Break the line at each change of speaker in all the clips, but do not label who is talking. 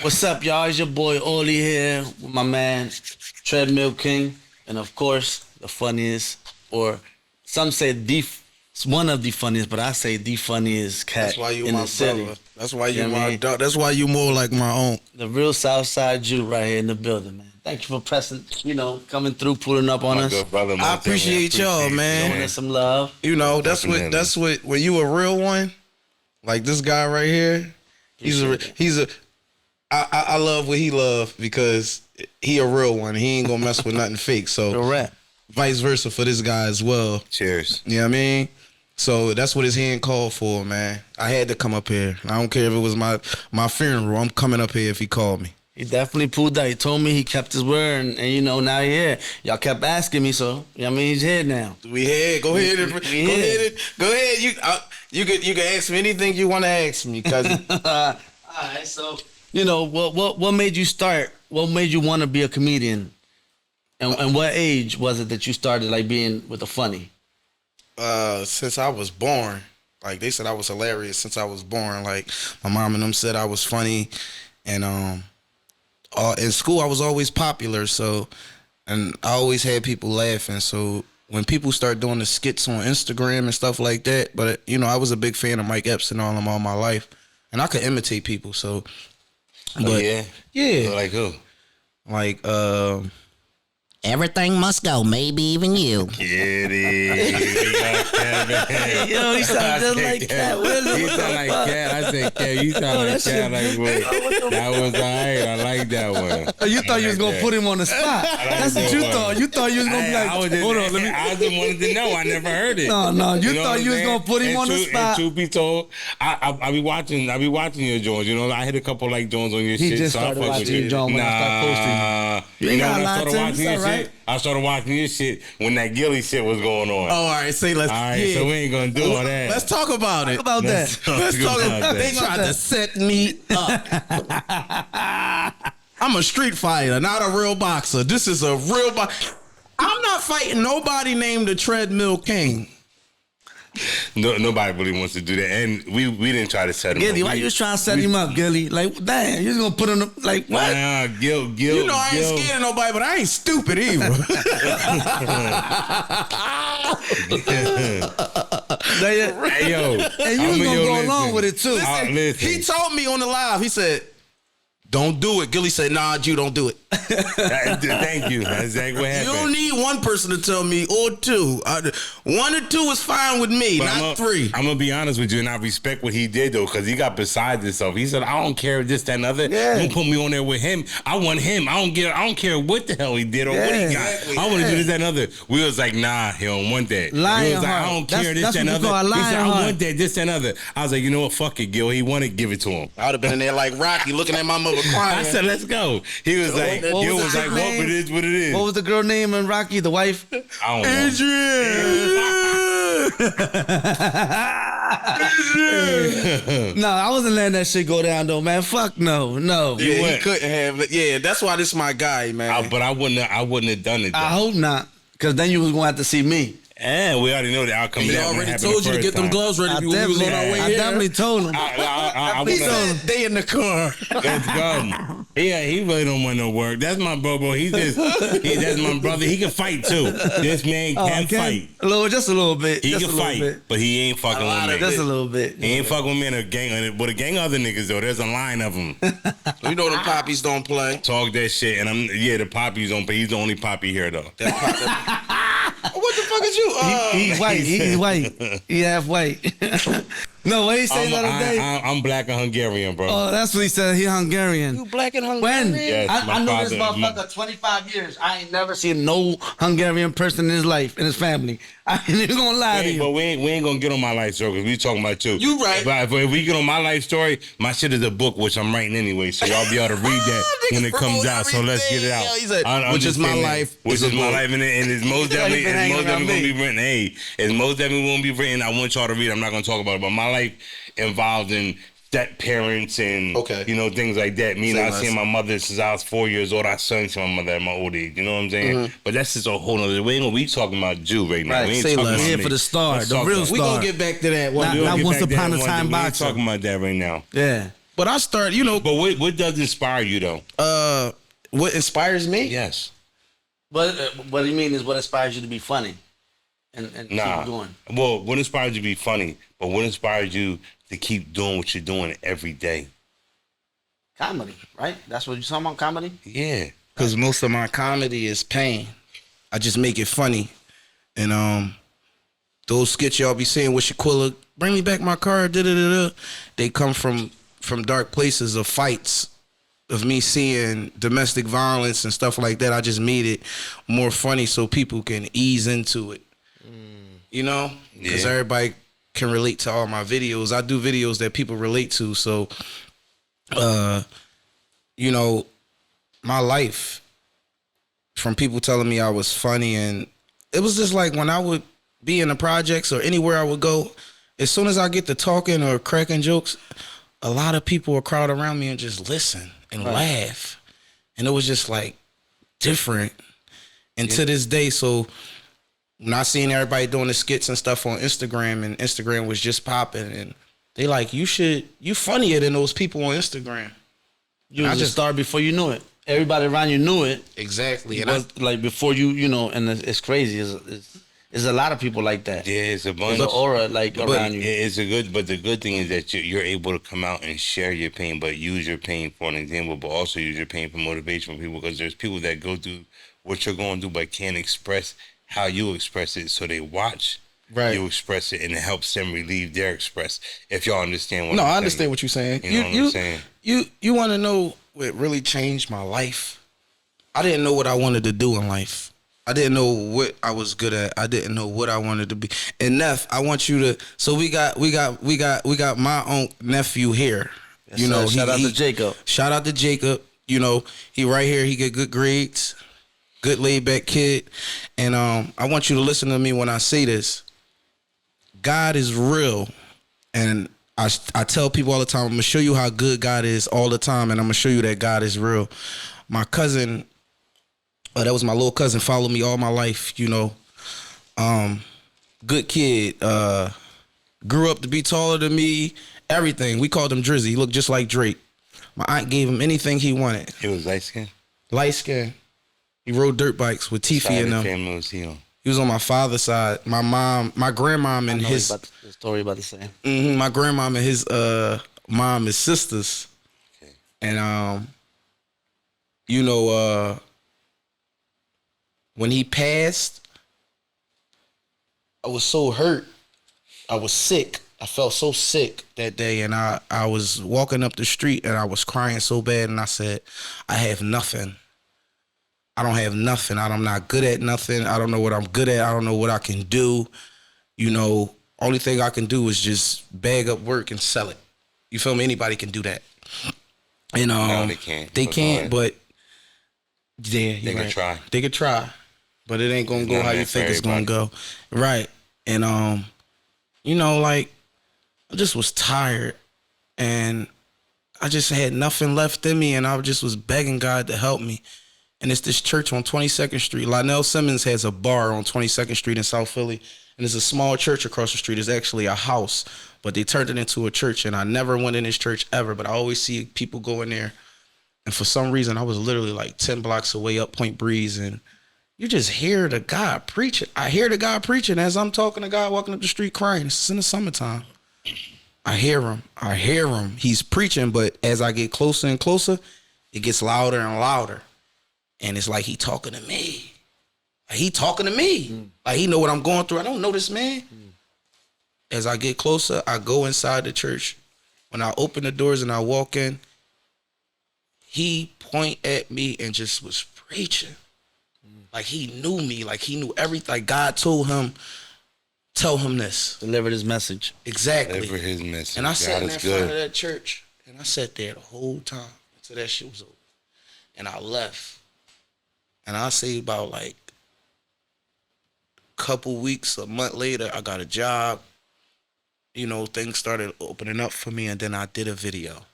What's up, y'all? It's your boy Oli here with my man Treadmill King, and of course the funniest, or some say one of the funniest, but I say the funniest cat
That's why you
in
my
the city.
brother. That's why you
know
my dog. That's why you more like my own.
The real SouthSideJu right here in the building, man. Thank you for pressing, coming through, pulling up on
My
us,
good brother,
I appreciate y'all, man.
showing us some love.
You know, that's what when you a real one, like this guy right here. I love what he love because he a real one. He ain't gonna mess with nothing fake. So
Correct.
vice versa for this guy as well.
Cheers.
You know what I mean? So that's what his hand called for, man. I had to come up here. I don't care if it was my funeral. I'm coming up here if he called me.
He definitely pulled out. He told me he kept his word, and now he's here. Y'all kept asking me, so he's here now.
We here. Go ahead. Go ahead. You can ask me anything you want to ask me, cousin.
All right, so what made you start? What made you want to be a comedian? And what age was it that you started like being with the funny?
Since I was born, like they said I was hilarious since I was born. Like my mom and them said I was funny, and in school I was always popular. So, and I always had people laughing. So when people start doing the skits on Instagram and stuff like that, but I was a big fan of Mike Epps and all my life, and I could imitate people. So, but yeah,
Like who?
like
Everything must go, maybe even you.
Get it.
Yo, he sound just like Cat Williams.
He sound like Cat. I said Cat. You sound like Cat. Like what? That was alright. I like that one.
Oh, you thought you was gonna put him on the spot. That's what you thought. You thought you was gonna be like, hold on, let me.
I just wanted to know. I never heard it.
No, you
know
thought
what
you was
I'm
gonna put him
saying?
on the spot.
And truth be told, I be watching your joints. I hit a couple like joints on your
He
shit.
just
so I
started
fuck with
watching
you.
your joint when I started posting.
You
ain't
know
gotta
when I
lie
started
to him.
watching your
It's all right.
shit? I started watching your shit when that Gilly shit was going on.
all right, say let's.
All right,
yeah.
so we ain't gonna do all that.
Let's talk about it.
Talk about that.
Let's talk about that. They tried to set me up. I'm a street fighter, not a real boxer. This is a real boxer. I'm not fighting nobody named the Treadmill King.
No, nobody really wants to do that, and we didn't try to set him
Gilly,
up.
why you was trying to set him up, Gilly? Like, damn, you was gonna put him like what?
Nah, Gil.
You know I ain't scared of nobody, but I ain't stupid either.
Hey, yo.
And you was gonna go along with it too.
Listen.
He told me on the live, he said, don't do it. Gilly said, nah, Ju, don't do it.
Thank you. That's exactly what
You
happened.
don't need one person to tell me, or two. One or two is fine with me,
But
not three.
I'm gonna be honest with you, and I respect what he did though, because he got beside himself. He said, "I don't care this, that, and other.
Yeah.
Don't put me on there with him. I want him. I don't care what the hell he did or what he got.
Exactly.
I want to do this, that, and other." We was like, "Nah, he don't want that."
Lion
we was like,
heart.
"I don't care
That's-
this,
that's
that, and
what we call a
other." He
lion
said, "I
heart.
want that, this, that, and other." I was like, "You know what? Fuck it, Gil. He wanted, give it to him."
I would have been in there like Rocky looking at my mother crying.
I said, "Let's go." He was like,
what
Gil
was
was
the
like,
chick
"What
name?
it is, what it is."
What was the girl name in Rocky? The wife?
I don't know.
No, I wasn't letting that shit go down though, man. Fuck no.
Yeah, he
went.
couldn't have. Yeah, that's why this is my guy, man.
But I wouldn't have done it. Though.
I hope not, because then you was gonna have to see me.
And we already know the outcome.
He
of that when it
already
happened
told
the
you to
first
get them
time.
gloves ready.
I
We was on our way here.
definitely told him.
I
He
wanna-
said they in the car.
Let's go. Yeah, he really don't want no work. That's my bro. That's my brother. He can fight too. This man can fight.
Just a little bit.
He
just
can
a little
fight,
bit.
but he ain't fucking with me.
Just a little bit.
He ain't fucking with me in a gang. With a gang of other niggas though, there's a line of them.
You know them poppies don't play.
Talk that shit, and the poppies don't. But he's the only poppy here though.
What the fuck is you?
He's white. He's white. He half white. No, what he said the other day?
I'm black and Hungarian, bro.
Oh, that's what he said. He Hungarian.
You black and Hungarian?
When?
Yes,
I
my
know this
father-
motherfucker 25 years. I ain't never seen no Hungarian person in his life, in his family. I ain't even gonna lie to you.
But we ain't gonna get on my life story because we talking about you.
You right.
But if we get on my life story, my shit is a book which I'm writing anyway, so y'all be able to read that when it comes out. So let's get it out.
He said,
I'm
which
just
is my
saying that.
life.
Which
is
is
a
my
book.
life, and it's most definitely
been hanging
gonna
around
be
me.
written. Hey, it's most definitely gonna be written. I want y'all to read. I'm not gonna talk about it, but my life involved in step parents and things like that. Me and I seen my mother since I was 4 years old. I seen my mother at my old age. You know what I'm saying? But that's just a whole nother. We talking about Jew right now.
Right,
We ain't
say
talking
less.
about
Here
me.
for the star,
Let's
the
talk
real
about-
star.
We gonna get back to that one.
Not
We gonna get
once
back there
upon a
one
time
day. We ain't
boxer.
talking about that right now.
Yeah.
But I start,
But what does inspire you though?
What inspires me?
Yes.
But what you mean is what inspires you to be funny and
Nah.
keep going.
Well, what inspires you to be funny? But what inspires you to keep doing what you're doing every day?
Comedy, right? That's what you're talking about, comedy?
Yeah.
Because most of my comedy is pain. I just make it funny. And those skits y'all be saying with Shaquilla, bring me back my car, da-da-da-da. They come from dark places of fights, of me seeing domestic violence and stuff like that. I just made it more funny so people can ease into it. Because everybody can relate to all my videos. I do videos that people relate to. So, my life, from people telling me I was funny, and it was just like when I would be in the projects or anywhere I would go, as soon as I get to talking or cracking jokes, a lot of people would crowd around me and just listen and laugh. And it was just like different. And to this day, so when I seen everybody doing the skits and stuff on Instagram, and Instagram was just popping, and they like, you funnier than those people on Instagram.
You was a star before you knew it. Everybody around you knew it.
Exactly.
And like before and it's crazy. It's a lot of people like that.
Yeah, it's a bunch.
There's an aura around you.
But the good thing is that you're able to come out and share your pain, but use your pain for an example, but also use your pain for motivation for people, because there's people that go through what you're going through but can't express how you express it, so they watch you express it, and it helps them relieve their express. If y'all understand what I'm saying.
No, I understand what you're saying.
You know what I'm saying?
You want to know what really changed my life? I didn't know what I wanted to do in life. I didn't know what I was good at. I didn't know what I wanted to be. And Neff, I want you to. So we got my own nephew here.
Yes, shout out to Jacob.
Shout out to Jacob. He right here. He get good grades. Good laid back kid. And I want you to listen to me when I say this. God is real, and I tell people all the time, I'm gonna show you how good God is all the time, and I'm gonna show you that God is real. My cousin. That was my little cousin, followed me all my life, good kid, grew up to be taller than me, everything. We called him Drizzy. He looked just like Drake. My aunt gave him anything he wanted.
He was light skinned?
Light skinned. He rode dirt bikes with Tiffy and them.
Family was he on?
He was on my father's side. My grandmom and his...
the story about the same.
My grandmom and his mom is sisters.
Okay.
And, when he passed, I was so hurt. I was sick. I felt so sick that day, and I was walking up the street, and I was crying so bad, and I said, I have nothing. I don't have nothing. I'm not good at nothing. I don't know what I'm good at. I don't know what I can do. Only thing I can do is just bag up work and sell it. You feel me? Anybody can do that. And
no, they can't.
They can't, but yeah,
they can try.
They can try. But it ain't gonna go how you think it's gonna go. Right. And I just was tired, and I just had nothing left in me, and I just was begging God to help me. And it's this church on 22nd Street. Lionel Simmons has a bar on 22nd Street in South Philly, and there's a small church across the street. It's actually a house, but they turned it into a church, and I never went in this church ever, but I always see people go in there. And for some reason, I was literally like 10 blocks away up Point Breeze, and you just hear the God preaching. I hear the God preaching as I'm talking to God, walking up the street crying. This is in the summertime. I hear him. He's preaching, but as I get closer and closer, it gets louder and louder. And it's like he talking to me. Like he know what I'm going through. I don't know this man. As I get closer, I go inside the church. When I open the doors and I walk in, he point at me and just was preaching. Like he knew me, like he knew everything. Like God told him, tell him this.
Delivered his message.
Exactly.
Deliver his message.
And I sat in front of that church, and I sat there the whole time until that shit was over. And I left. And I say about like a couple weeks, a month later, I got a job. Things started opening up for me, and then I did a video.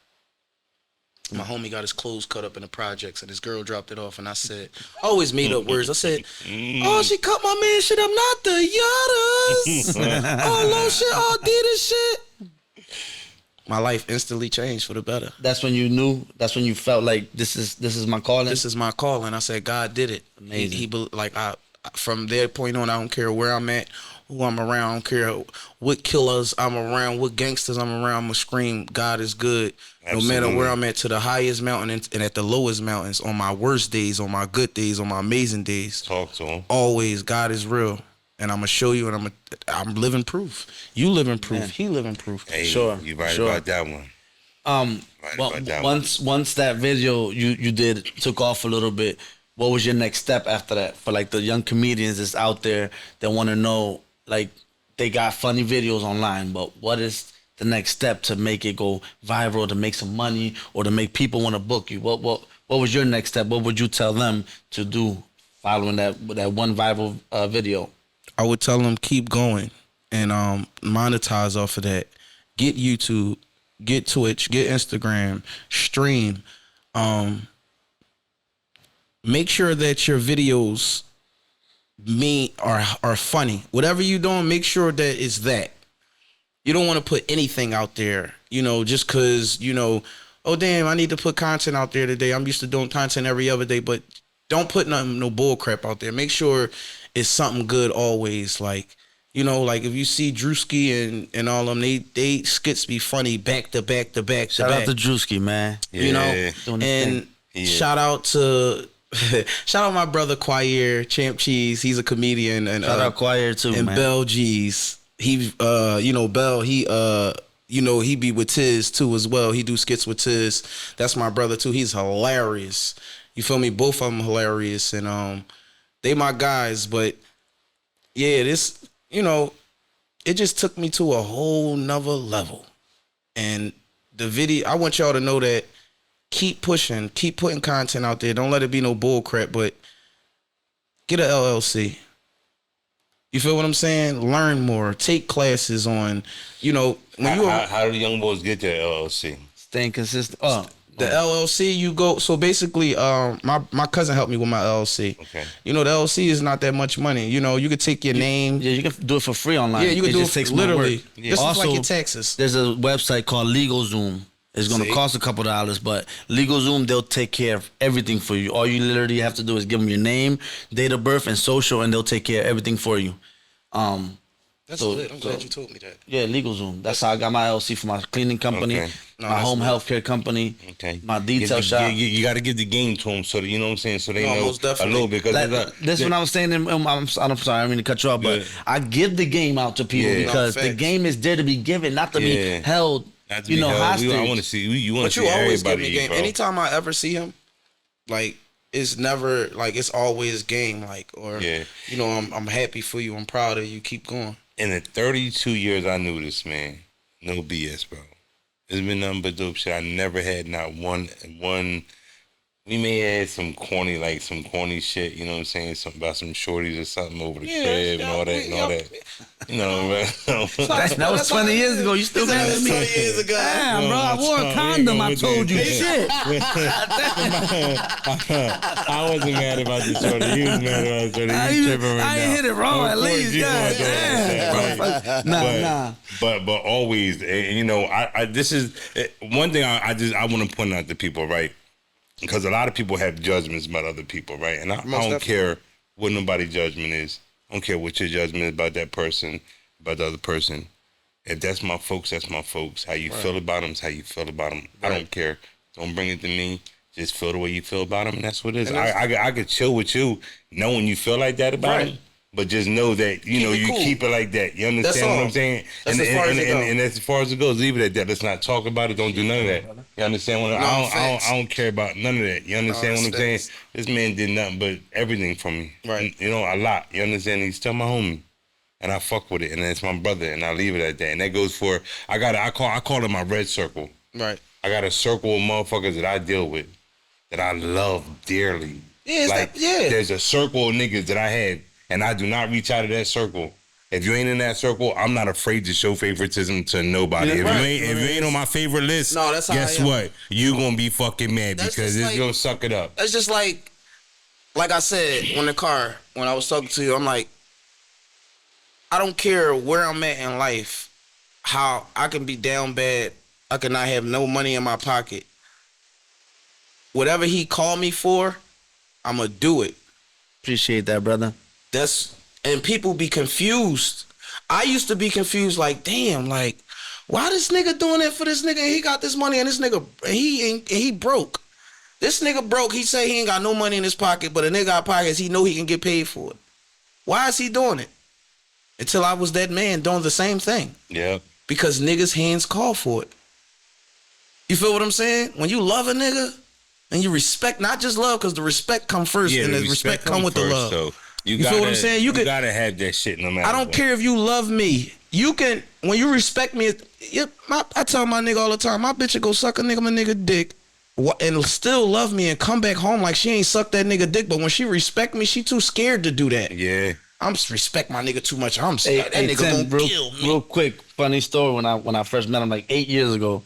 My homie got his clothes cut up in the projects, and his girl dropped it off, and I said, I always made up words. I said, oh, she cut my man shit. I'm not the Yachtas. Oh, low shit, oh, Adidas shit. my life instantly changed for the better.
That's when you knew. That's when you felt like this is my calling.
This is my calling. I said God did it.
Amazing.
From that point on, I don't care where I'm at, who I'm around. I don't care what killers I'm around, what gangsters I'm around. I'm gonna scream, God is good.
Absolutely.
No matter where I'm at, to the highest mountain and at the lowest mountains, on my worst days, on my good days, on my amazing days.
Talk to him.
Always, God is real. And I'm gonna show you, and I'm living proof. You living proof.
Man.
He living proof.
Hey,
Sure,
you right
sure.
about that one. Right
Well,
about that
once that video you did took off a little bit, what was your next step after that for like the young comedians that's out there that want to know, like, they got funny videos online, but what is the next step to make it go viral, to make some money, or to make people want to book you? What was your next step? What would you tell them to do following that one viral video?
I would tell them keep going and monetize off of that. Get YouTube, get Twitch, get Instagram, stream. Make sure that your videos are funny. Whatever you're doing, make sure that it's that. You don't want to put anything out there, just because, oh, damn, I need to put content out there today. I'm used to doing content every other day, but don't put no bull crap out there. Make sure it's something good always. Like, like if you see Drewski and all them, they skits be funny back to back to back to back.
Shout out to Drewski, man.
Yeah.
And shout out to shout out my brother Quire, Champ Cheese. He's a comedian, and
Shout out Choir too,
and
man.
Bell G's. He Bell, he be with Tiz too as well. He do skits with Tiz. That's my brother too. He's hilarious. You feel me? Both of them hilarious, and they my guys. But yeah, this, it just took me to a whole nother level. And the video, I want y'all to know that keep pushing, keep putting content out there. Don't let it be no bull crap, but get a LLC. You feel what I'm saying? Learn more. Take classes on,
how do the young boys get their LLC?
Staying consistent.
The LLC, you go. So basically, my cousin helped me with my LLC.
Okay.
The LLC is not that much money. You could take your name.
Yeah, you can do it for free online.
Yeah, you can do
just
it
takes more
literally.
work.
Yeah. This is like your taxes.
There's a website called LegalZoom. It's going to cost a couple $, but LegalZoom, they'll take care of everything for you. All you literally have to do is give them your name, date of birth, and social, and they'll take care of everything for you.
That's lit. I'm glad you told me that.
Yeah, LegalZoom. That's how I got my LLC for my cleaning company,
Okay.
my home healthcare company, my detail shop.
You got to give the game to them so that, you know what I'm saying, so they know
most
a
definitely.
little bit.
That's what I was saying. I'm sorry, I don't mean to cut you off, but I give the game out to people because the game is there to be given, not to be held. Hostage.
I want to see you. Want
But
to
you
see
always give
everybody
me game.
bro.
Anytime I ever see him, like, it's never like, it's always game. Like, or I'm happy for you. I'm proud of you. Keep going.
In the 32 years I knew this man, no BS, bro. It's been nothing but dope shit. I never had not one. We may have had some corny shit, you know what I'm saying? Something about some shorties or something over the crib and all that.
That was 20 years ago. You still mad at me?
20 years ago.
Damn, bro, I wore a condom. I told you. Shit.
I wasn't mad about the shorty. He was mad about the shorty. He tripping right now.
I ain't hit it wrong at least.
God,
Nah.
But always, I this is one thing I want to point out to people, right? Because a lot of people have judgments about other people, right? And I don't care what nobody's judgment is. I don't care what your judgment is about that person, about the other person. If that's my folks, that's my folks. How you feel about them is how you feel about them. Right. I don't care. Don't bring it to me. Just feel the way you feel about them, and that's what it is. I could chill with you knowing you feel like that about them. But just know that, you keep it like that. You understand what I'm saying?
That's as far as it goes.
And as far as it goes, leave it at that. Let's not talk about it. Don't do none of that. You understand what I don't care about none of that. You understand what I'm saying? This man did nothing but everything for me.
Right.
A lot. You understand? He's still my homie. And I fuck with it. And it's my brother. And I leave it at that. And that goes for, I call it my red circle.
Right.
I got a circle of motherfuckers that I deal with that I love dearly.
Yeah,
there's a circle of niggas that I had. And I do not reach out of that circle. If you ain't in that circle, I'm not afraid to show favoritism to nobody. If you ain't on my favorite list, guess what? You gonna be fucking mad because it's gonna suck it up.
That's just like I said when I was talking to you, I'm like, I don't care where I'm at in life, how I can be down bad I could not have no money in my pocket. Whatever he called me for, I'ma do it.
Appreciate that, brother.
And people be confused. I used to be confused, like, damn, like, why this nigga doing that for this nigga? He got this money and this nigga, he broke. This nigga broke. He say he ain't got no money in his pocket, but a nigga got pockets, he know he can get paid for it. Why is he doing it? Until I was that man doing the same thing.
Yeah.
Because niggas' hands call for it. You feel what I'm saying? When you love a nigga and you respect, not just love, because the respect come first, and the respect come with the love.
So you
feel what I'm saying? You
gotta have that shit no matter.
I don't care if you love me. You can, when you respect me, I tell my nigga all the time, my bitch will go suck a nigga dick and still love me and come back home like she ain't sucked that nigga dick. But when she respect me, she too scared to do that.
Yeah.
I'm respect my nigga too much. I'm scared that nigga gonna kill me.
Real quick, funny story. When I first met him like 8 years ago,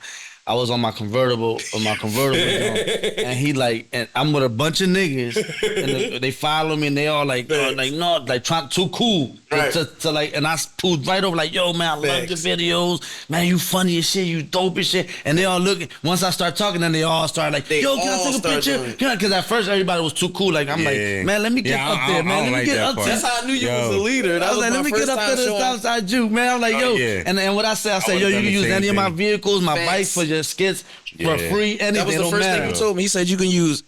I was on my convertible, and he like, and I'm with a bunch of niggas, and they follow me, and they all like, no, like trying too cool,
right.
to like, and I pulled right over like, yo, man, I love your videos, man, you funny as shit, you dope as shit, and they all looking. Once I start talking, then they all start like, yo, can I take a picture? Because at first everybody was too cool, like I'm like, man, let me get up there, man, let me get up there.
That's how I knew you was a leader.
I was like, let me get up there to SouthSideJu, man. I'm like, yo, and what I said, yo, you can use any of my vehicles, my bike for your skits for free, anything.
That was the first thing he told me. He said you can use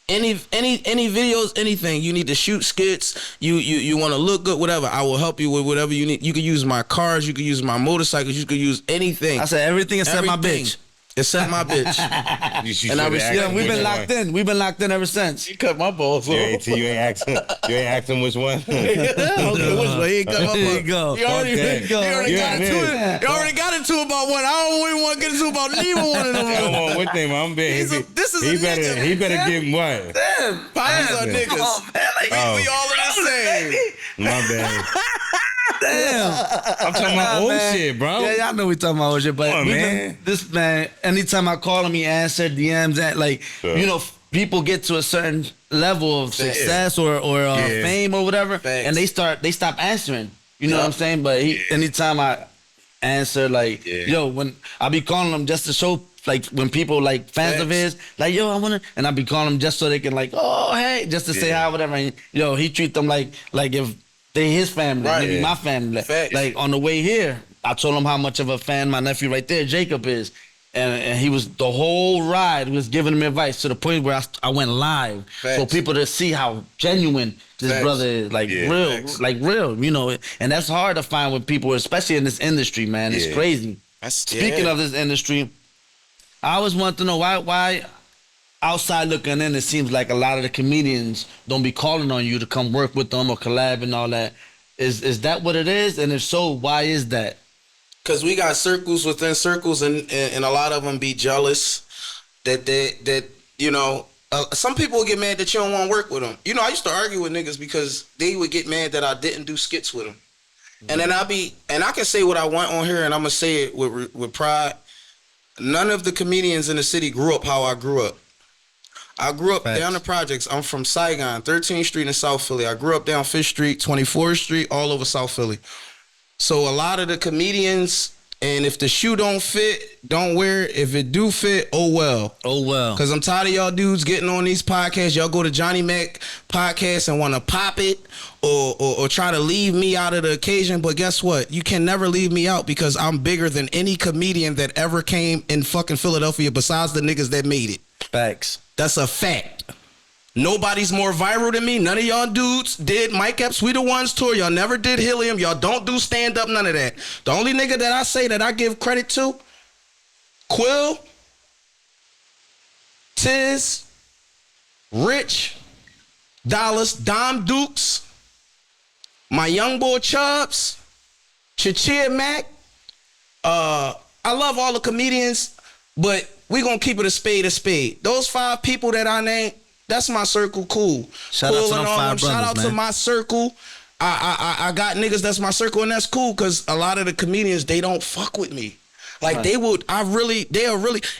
any videos, anything. You need to shoot skits. You want to look good, whatever. I will help you with whatever you need. You can use my cars. You can use my motorcycles. You can use anything.
I said everything except my bitch.
Except my bitch.
And I respect. We've been locked in. We've been locked in ever since.
You cut my balls off.
You ain't asking which one.
Okay, which one? He ain't cut my balls.
There you go.
He already got into it. He already got into it about one. I don't even want to get into about neither one of them.
Come on, what thing? I'm big. He better get what?
Damn, Potties are niggas.
Oh, man, like,
we all in the same.
My bad.
Damn.
I'm talking about old shit, bro.
Yeah, y'all know we talking about old shit, but
man.
This man, anytime I call him, he answer DMs, and like, you know, people get to a certain level of success or fame or whatever, and they stop answering. You know what I'm saying? But anytime I answer, like, yo, when I be calling him just to show, like, when people like fans of his, like, yo, I wanna, and I be calling him just so they can like, oh, hey, just to say hi, whatever. And, yo, he treat them like if they his family, maybe my family. Like on the way here, I told him how much of a fan my nephew right there, Jacob, is. And he was, the whole ride was giving him advice to the point where I went live. For people to see how genuine this brother is. Like real, you know. And that's hard to find with people, especially in this industry, man. It's crazy. Speaking of this industry, I always want to know why outside looking in, it seems like a lot of the comedians don't be calling on you to come work with them or collab and all that. Is that what it is? And if so, why is that?
Because we got circles within circles, and a lot of them be jealous that you know, some people would get mad that you don't want to work with them. You know, I used to argue with niggas because they would get mad that I didn't do skits with them. And then I can say what I want on here, and I'm going to say it with pride. None of the comedians in the city grew up how I grew up. I grew up down the projects. I'm from Saigon, 13th Street in South Philly. I grew up down 5th Street, 24th Street, all over South Philly. So a lot of the comedians, and if the shoe don't fit, don't wear it. If it do fit, oh well.
Oh well.
Because I'm tired of y'all dudes getting on these podcasts. Y'all go to Johnny Mac podcast and want to pop it or try to leave me out of the occasion. But guess what? You can never leave me out because I'm bigger than any comedian that ever came in fucking Philadelphia besides the niggas that made it.
Facts.
That's a fact. Nobody's more viral than me. None of y'all dudes did Mike Epps We The Ones tour. Y'all never did Helium. Y'all don't do stand-up, none of that. The only nigga that I say that I give credit to, Quill, Tiz, Rich, Dallas, Dom Dukes, my young boy Chubbs, Chachia Mac. I love all the comedians, but we gonna keep it a spade a spade. Those 5 people that I named, that's my circle, cool.
Shout out to them 5 brothers,
Shout out to my circle. I got niggas that's my circle, and that's cool because a lot of the comedians, they don't fuck with me. Like they are really,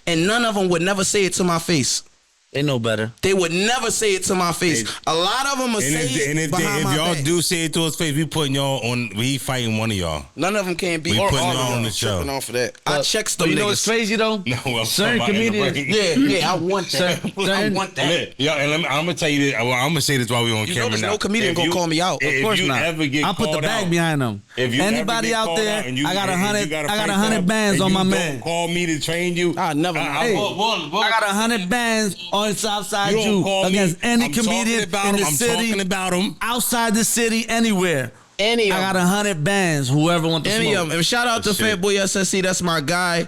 and none of them would never say it to my face.
They know better.
They would never say it to my face. A lot of them will say it behind my
y'all
back.
do say it to his face, we putting y'all on. We fighting one of y'all.
None of them can be.
We
Or
putting
all of
y'all on
them
the show.
tripping off of that. I checks them
You
niggas.
know what's crazy though?
No, I'm
certain
talking about in the
comedians.
break.
Yeah, I want that. I want that.
Yeah, and I'm gonna tell you this. I'm gonna say this while we on
You
camera
know there's
now.
no comedian
If
gonna
you-
call me out.
If
course
you
not.
ever get
I'll put the
called
bag
out,
behind them.
if you
Anybody
ever get
out
called
there,
and you-
I got
and
100.
you gotta
I got
fight
100
club,
bands
and
on
you
my
don't
man.
Call me to train you.
I never.
Hey, I got 100 bands on SouthSideJu against any comedian in the
I'm
city,
talking about them.
outside the city, anywhere.
Any of
I got
them.
100 bands. Whoever wants to
Any
smoke.
of them. And shout out to
Shit.
Fatboy SSC. That's my guy.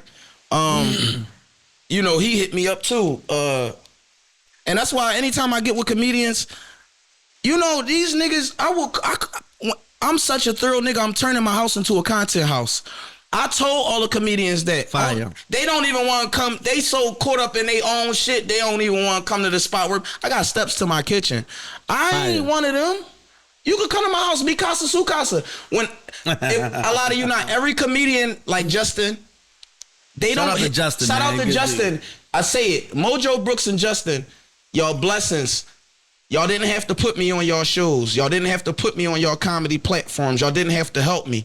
You know, he hit me up too. And that's why anytime I get with comedians, you know, these niggas, I'm such a thorough nigga. I'm turning my house into a content house. I told all the comedians that
Fire.
They don't even want to come. They so caught up in their own shit. They don't even want to come to the spot where I got steps to my kitchen. I ain't one of them. You could come to my house, be casa su casa. A lot of you not every comedian like Justin. They
Shout
don't.
out to Justin,
Shout
man.
out to
Good
Justin.
dude.
I say it. Mojo Brooks and Justin, y'all blessings. Y'all didn't have to put me on y'all shows. Y'all didn't have to put me on y'all comedy platforms. Y'all didn't have to help me.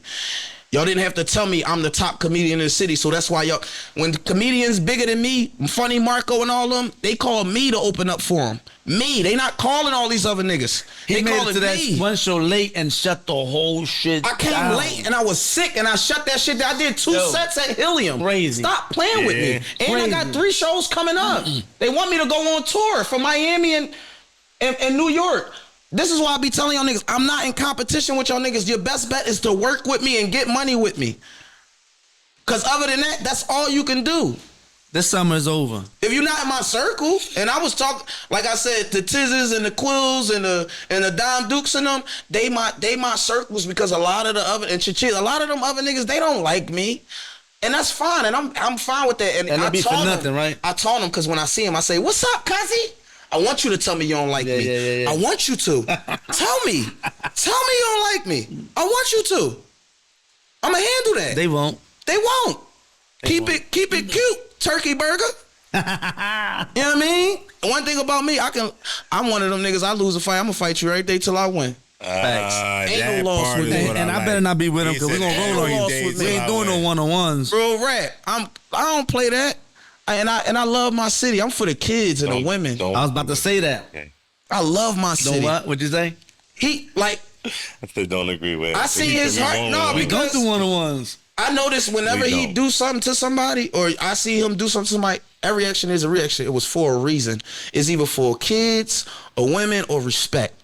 Y'all didn't have to tell me I'm the top comedian in the city. So that's why y'all, when comedians bigger than me, Funny Marco and all them, they call me to open up for them. Me. They not calling all these other niggas.
He
They
made it
calling
to that
me.
one show late and shut the whole shit
I came
down.
late and I was sick and I shut that shit down. I did 2
Yo,
sets at Helium.
crazy.
Stop playing with me. And I got
Crazy.
3 shows coming up. They want me to go on tour from Miami and New York. This is why I be telling y'all niggas, I'm not in competition with y'all niggas. Your best bet is to work with me and get money with me. Cause other than that, that's all you can do.
This summer is over.
If you're not in my circle, and I was talking, like I said, the Tizzes and the Quills and the Don Dukes and them, they my circles because a lot of the other and Chichilla, a lot of them other niggas, they don't like me, and that's fine, and I'm fine with that. And
And
I
it be for
told
nothing,
them,
right?
I told them because when I see him, I say, "What's up, cuzzy? I want you to tell me you don't like me.
Yeah.
I want you to tell me you don't like me. I want you to. I'ma handle that.
They won't.
They won't. Keep it cute, turkey burger. You know what I mean? One thing about me, I'm one of them niggas, I lose a fight, I'm gonna fight you every day till I win.
Facts.
Ain't
That
no loss
part
with
is
me.
what
And I
like.
better not be with him
He
because we're
said,
gonna roll on
"Ain't
you.
no days
We
till
ain't
I
doing no
win."
one-on-ones.
Real rap. I don't play that. And I love my city. I'm for the kids and the women.
I was about to say that.
I love my
Know
city.
what? What'd you say?
He like
I still don't agree with.
I see his heart. No,
We
because
don't do one-on-ones.
I notice whenever
We
he
don't.
do something to somebody, or I see him do something to somebody, every reaction is a reaction. It was for a reason. It's either for kids or women or respect.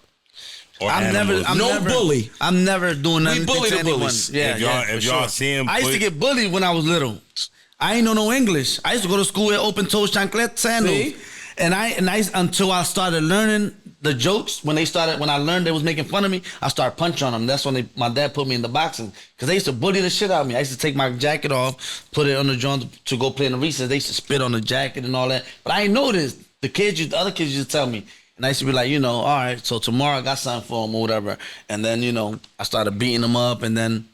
I'm never
bully.
I'm never doing nothing
bully
to
the
anyone.
bullies.
Yeah,
If y'all see him,
I used to get bullied when I was little. I ain't know no English. I used to go to school with open toes chanclet sandals.
See?
And I until I started learning the jokes, when I learned they was making fun of me, I started punching on them. That's when my dad put me in the boxing. Because they used to bully the shit out of me. I used to take my jacket off, put it on the joint to go play in the recess. They used to spit on the jacket and all that. But I ain't know this. The other kids used to tell me. And I used to be like, all right, so tomorrow I got something for them or whatever. And then, I started beating them up. And then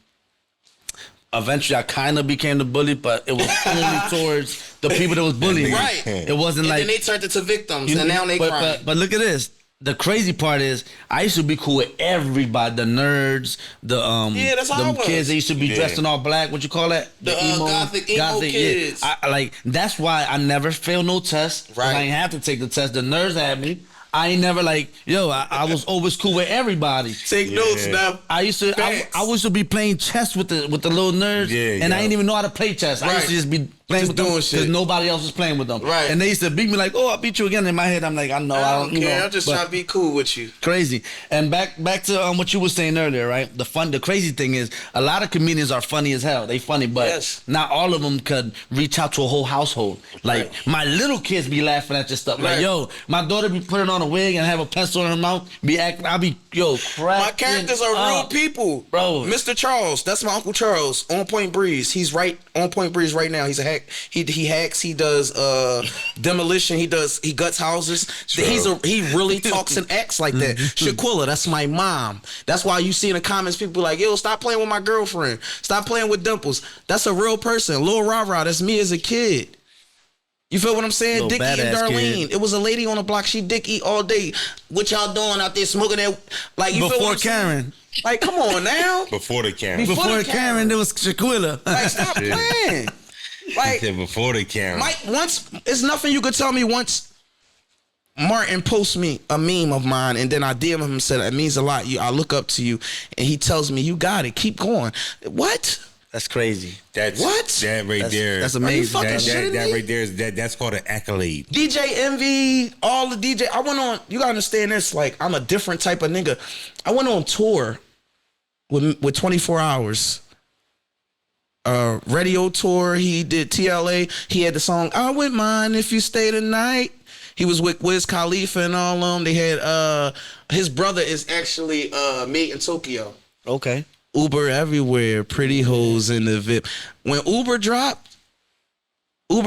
eventually I kind of became the bully, but it was only towards the people that was bullying me.
Right.
It wasn't
And
like...
then they turned into victims, and now they crying.
But look at this. The crazy part is, I used to be cool with everybody. The nerds,
that's how I was.
kids. They used to be dressed in all black. What you call that?
The gothic emo kids.
Yeah. That's why I never failed no test. 'Cause
Right.
I ain't have to take the test. The nerds had me. I ain't never I was always cool with everybody.
Take notes now.
I used to be playing chess with the little nerds, and I didn't even know how to play chess. I used to just be playing
Just
with them
doing shit.
because nobody else was playing with them.
Right.
And they used to beat me like, "Oh, I beat you again." In my head, I'm like, "I know,
I don't care. I'm just
but-
trying to be cool with you.
Crazy. And back to what you were saying earlier, right? The crazy thing is, a lot of comedians are funny as hell. They funny, but
Yes.
not all of them could reach out to a whole household. Like my little kids be laughing at your stuff. Like,
Right.
yo, my daughter be putting on a wig and have a pencil in her mouth. I'll be cracking.
My characters are real
up.
people.
Bro.
Mr. Charles, that's my Uncle Charles. On Point Breeze. He's right on Point Breeze right now. He's a hack. He hacks, he does demolition, he guts houses. He really talks and acts like that. Shaquilla, that's my mom. That's why you see in the comments people like, yo, stop playing with my girlfriend. Stop playing with Dimples. That's a real person. Lil Rah Rah, that's me as a kid. You feel what I'm saying?
Little
Dickie and
badass
Darlene.
kid.
It was a lady on the block. She Dickie all day. What y'all doing out there smoking that? Like you feel
Before
what I'm saying?
Karen.
Like come on now.
Before the camera.
Before Karen, there was Shaquilla.
Like stop playing. Like
Before the camera.
Mike, once it's nothing you could tell me once Martin posts me a meme of mine and then I DM him and said it means a lot. I look up to you and he tells me you got it. Keep going. What?
That's crazy.
That's
What?
That right there.
That's amazing.
Are you fucking shitting
that
me?
right there is that's called an accolade.
DJ Envy, all the DJ. I went on. You gotta understand this. Like I'm a different type of nigga. I went on tour with 24 Hours. Radio tour. He did TLA. He had the song "I Wouldn't Mind If You Stay Tonight." He was with Wiz Khalifa and all of them. They had his brother is actually made in Tokyo.
Okay.
Uber everywhere, pretty hoes in the VIP. When Uber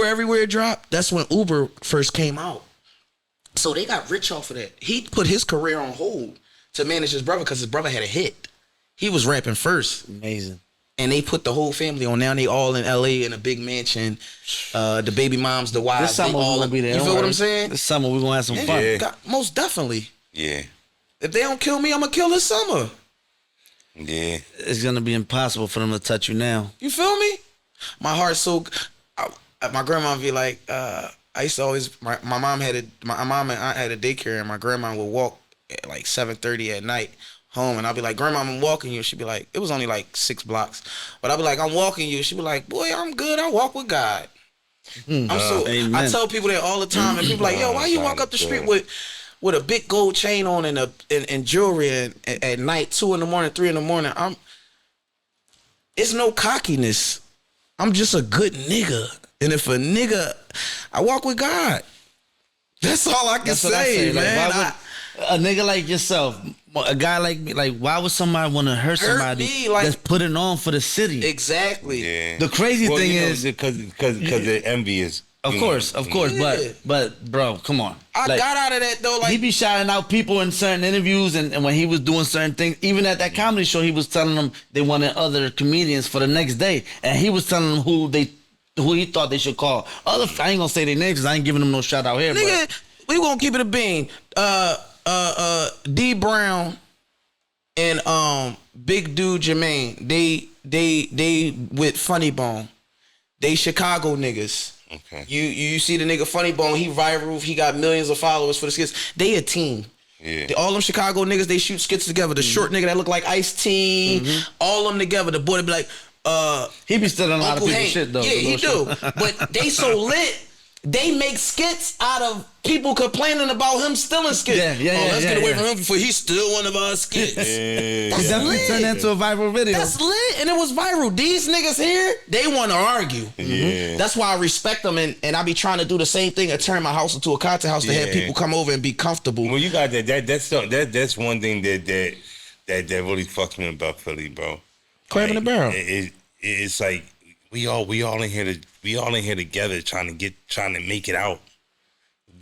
everywhere dropped, that's when Uber first came out. So they got rich off of that. He put his career on hold to manage his brother because his brother had a hit. He was rapping first.
Amazing.
And they put the whole family on. Now they all in LA in a big mansion. The baby moms, the wives,
This summer
they
we're
all
gonna be there.
You
Don't
feel what
worry.
I'm saying?
This summer we're gonna have some fun.
Yeah.
God, most definitely.
Yeah.
If they don't kill me, I'm gonna kill this summer.
Yeah.
It's gonna be impossible for them to touch you now.
You feel me? My heart's so. My grandma would be like, I used to always. My mom had my mom and aunt had a daycare, and my grandma would walk at like 7:30 at night home, and I'd be like, Grandma, I'm walking you. She'd be like, it was only like 6 blocks, but I'd be like, I'm walking you. She'd be like, Boy, I'm good. I walk with God.
Amen.
I tell people that all the time, and people like, Yo, why you walk up the street with a big gold chain on and jewelry at night, 2 in the morning, 3 in the morning? It's no cockiness. I'm just a good nigga. And if a nigga, I walk with God. That's all I can
That's what I
say,
say. Like,
man.
why would a nigga like yourself, a guy like me, like why would somebody want to hurt somebody
me, like-
that's putting on for the city?
Exactly.
Yeah.
The crazy thing is,
because the envy is.
of course,
Yeah.
but bro, come on.
I
Like,
got out of that though. Like
he be shouting out people in certain interviews, and when he was doing certain things, even at that comedy show, he was telling them they wanted other comedians for the next day, and he was telling them who he thought they should call. I ain't gonna say their names because I ain't giving them no shout out here.
nigga, we gonna keep it a bean. D Brown and Big Dude Jermaine, they with Funny Bone. They Chicago niggas.
Okay.
You see the nigga Funny Bone, he viral, he got millions of followers for the skits. They a team.
Yeah.
All them Chicago niggas, they shoot skits together. The short nigga that look like Ice-T, all them together. The boy that be like,
He be stealing a lot
Uncle
of people's
Hank.
shit though.
Yeah, he do. But they so lit. They make skits out of people complaining about him stealing skits. Let's get away from him before he's still one of our skits.
He
That's
definitely
lit.
turned that into a viral video.
That's lit, and it was viral. These niggas here, they want to argue.
Yeah.
That's why I respect them, and I be trying to do the same thing and turn my house into a content house to have
Yeah.
people come over and be comfortable.
Well, you got that's one thing that really fucks me about Philly, bro.
Crab in the barrel.
It's like we all in here together trying to make it out.